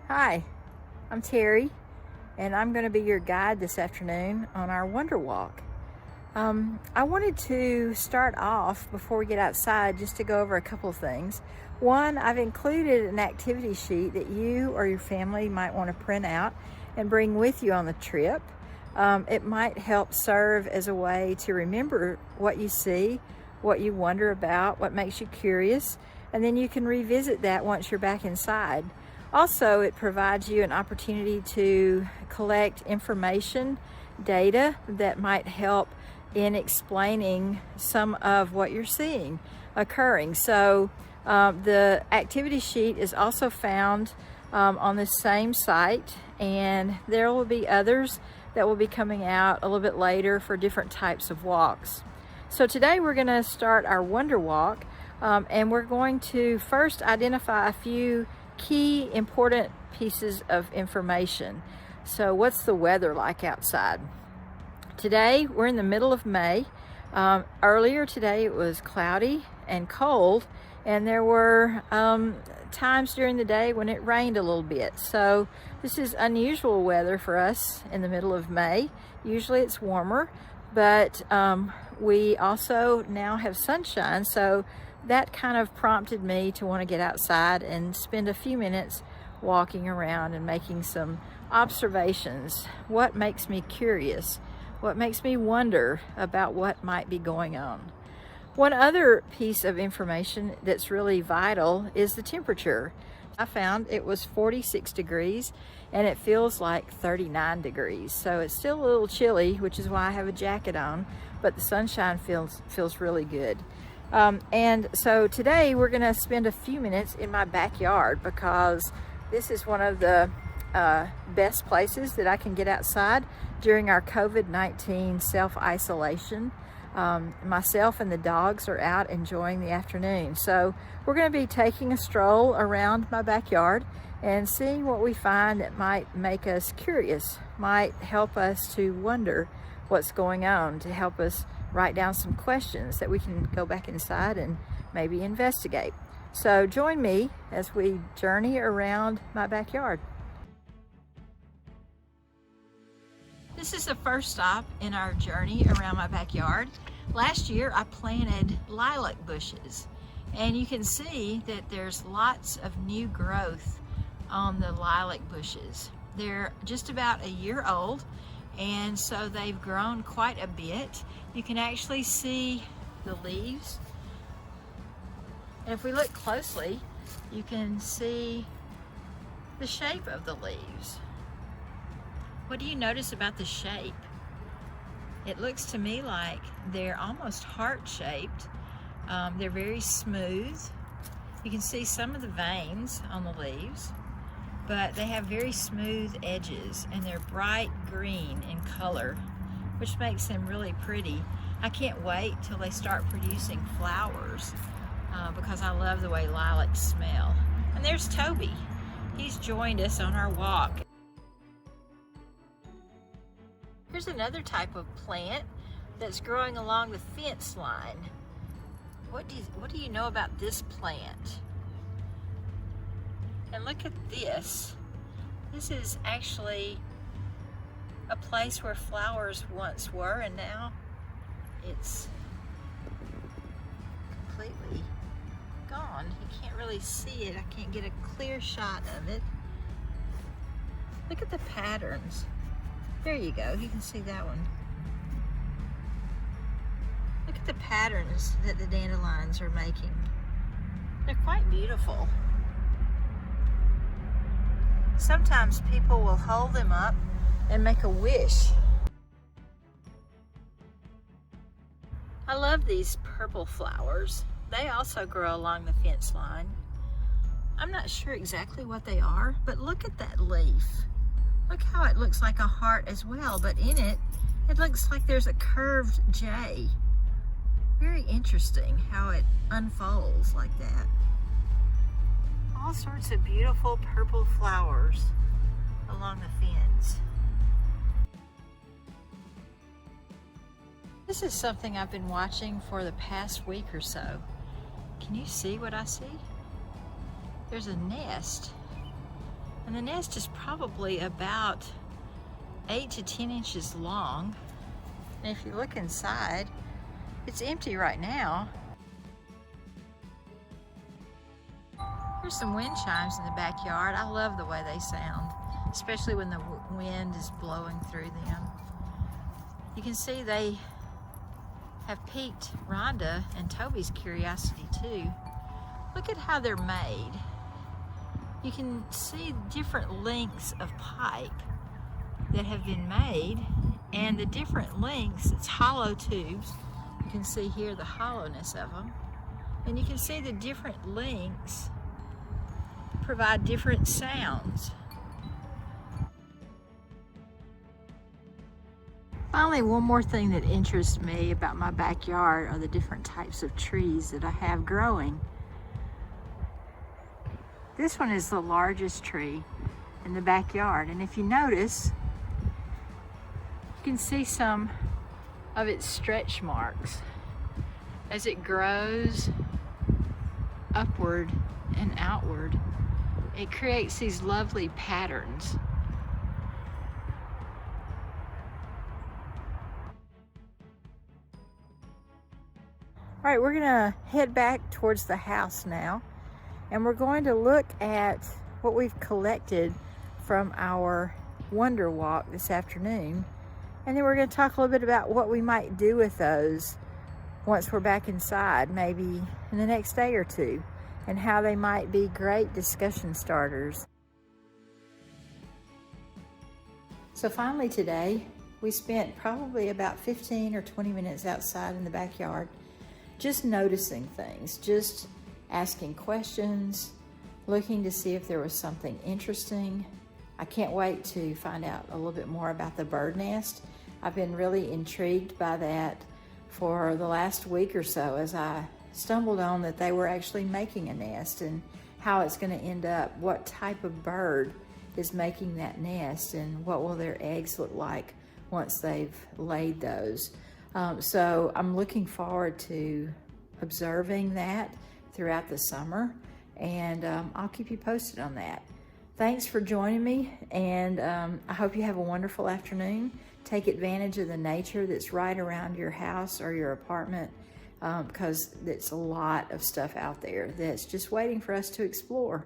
Hi, I'm Terry, and I'm going to be your guide this afternoon on our Wonder Walk. I wanted to start off before we get outside just to go over a couple of things. One, I've included an activity sheet that you or your family might want to print out and bring with you on the trip. It might help serve as a way to remember what you see, what you wonder about, what makes you curious, and then you can revisit that once you're back inside. Also, it provides you an opportunity to collect information, data that might help in explaining some of what you're seeing occurring. So the activity sheet is also found on the same site, and there will be others that will be coming out a little bit later for different types of walks. So today we're going to start our Wonder Walk, and we're going to first identify a few key important pieces of information. So what's the weather like outside? Today we're in the middle of May. Earlier today it was cloudy and cold, and there were times during the day when it rained a little bit. So this is unusual weather for us in the middle of May. Usually it's warmer, but we also now have sunshine, so that kind of prompted me to want to get outside and spend a few minutes walking around and making some observations. What makes me curious? What makes me wonder about what might be going on? One other piece of information that's really vital is the temperature. I found it was 46 degrees and it feels like 39 degrees. So it's still a little chilly, which is why I have a jacket on, but the sunshine feels really good. And so today we're going to spend a few minutes in my backyard because this is one of the best places that I can get outside during our COVID-19 self-isolation. Myself and the dogs are out enjoying the afternoon. So we're going to be taking a stroll around my backyard and seeing what we find that might make us curious, might help us to wonder what's going on, to help us write down some questions that we can go back inside and maybe investigate. So join me as we journey around my backyard. This is the first stop in our journey around my backyard. Last year I planted lilac bushes, and you can see that there's lots of new growth on the lilac bushes. They're just about a year old, and so they've grown quite a bit. You can actually see the leaves, and if we look closely you can see the shape of the leaves. What do you notice about the shape? It looks to me like they're almost heart-shaped. They're very smooth. You can see some of the veins on the leaves, but they have very smooth edges, and they're bright green in color, which makes them really pretty. I can't wait till they start producing flowers because I love the way lilacs smell. And there's Toby. He's joined us on our walk. Here's another type of plant that's growing along the fence line. What do you know about this plant? And look at this. This is actually a place where flowers once were, and now it's completely gone. You can't really see it. I can't get a clear shot of it. Look at the patterns. There you go, you can see that one. Look at the patterns that the dandelions are making. They're quite beautiful. Sometimes people will hold them up and make a wish. I love these purple flowers. They also grow along the fence line. I'm not sure exactly what they are, but look at that leaf. Look how it looks like a heart as well, but in it, it looks like there's a curved J. Very interesting how it unfolds like that. All sorts of beautiful purple flowers along the fence. This is something I've been watching for the past week or so. Can you see what I see? There's a nest. And the nest is probably about 8 to 10 inches long. And if you look inside, it's empty right now. Here's some wind chimes in the backyard. I love the way they sound, especially when the wind is blowing through them. You can see they have piqued Rhonda and Toby's curiosity too. Look at how they're made. You can see different lengths of pipe that have been made, and the different lengths, it's hollow tubes. You can see here the hollowness of them, and you can see the different lengths provide different sounds. Finally, one more thing that interests me about my backyard are the different types of trees that I have growing. This one is the largest tree in the backyard, and if you notice, you can see some of its stretch marks as it grows upward and outward. It creates these lovely patterns. All right, we're gonna head back towards the house now, and we're going to look at what we've collected from our Wonder Walk this afternoon. And then we're gonna talk a little bit about what we might do with those once we're back inside, maybe in the next day or two, and how they might be great discussion starters. So finally today, we spent probably about 15 or 20 minutes outside in the backyard, just noticing things, just asking questions, looking to see if there was something interesting. I can't wait to find out a little bit more about the bird nest. I've been really intrigued by that for the last week or so as I stumbled on that they were actually making a nest, and how it's going to end up, what type of bird is making that nest, and what will their eggs look like once they've laid those. So I'm looking forward to observing that throughout the summer, and I'll keep you posted on that. Thanks for joining me, and I hope you have a wonderful afternoon. Take advantage of the nature that's right around your house or your apartment, because there's a lot of stuff out there that's just waiting for us to explore.